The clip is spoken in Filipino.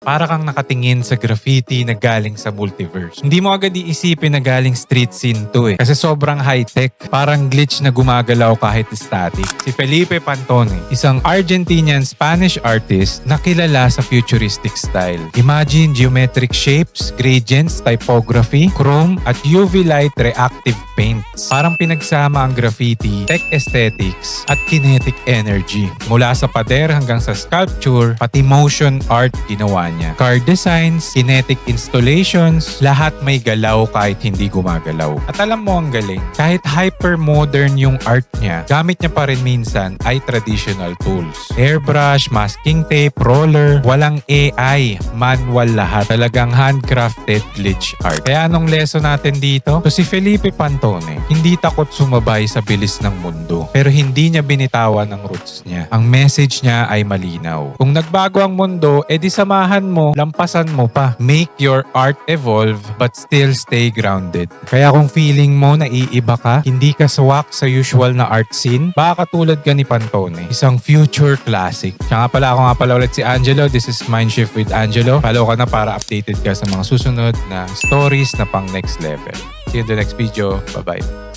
para kang nakatingin sa graffiti na galing sa multiverse. Hindi mo agad iisipin na galing street scene to kasi sobrang high-tech. Parang glitch na gumagalaw kahit static. Si Felipe Pantone, isang Argentinian Spanish artist na kilala sa futuristic style. Imagine geometric shapes, gradients, typography, chrome, at UV light reactive paints. Parang pinagsama ang graffiti, tech aesthetics, at kinetic energy. Mula sa pader hanggang sa sculpture, pati motion art ginawa niya. Card designs, kinetic installations, lahat may galaw kahit hindi gumagalaw. At alam mo ang galing, kahit hyper-modern yung art niya, gamit niya pa rin minsan ay traditional tools. Airbrush, masking tape, roller, walang AI, manual lahat. Talagang handcrafted glitch art. Kaya anong lesson natin dito? So si Felipe Pantone, hindi takot sumabay sa bilis ng mundo. Pero hindi niya binitawan ang roots niya. Ang message niya ay malinaw. Kung nagbago ang mundo, edi samahan mo, lampasan mo pa. Make your art evolve but still stay grounded. Kaya kung feeling mo na iiba ka, hindi ka swak sa usual na art scene, baka katulad ka ni Pantone, isang future classic. Siya ako nga pala ulit si Angelo. This is Mindshift with Angelo. Follow ka na para updated ka sa mga susunod na stories na pang next level. See you in the next video. Bye-bye.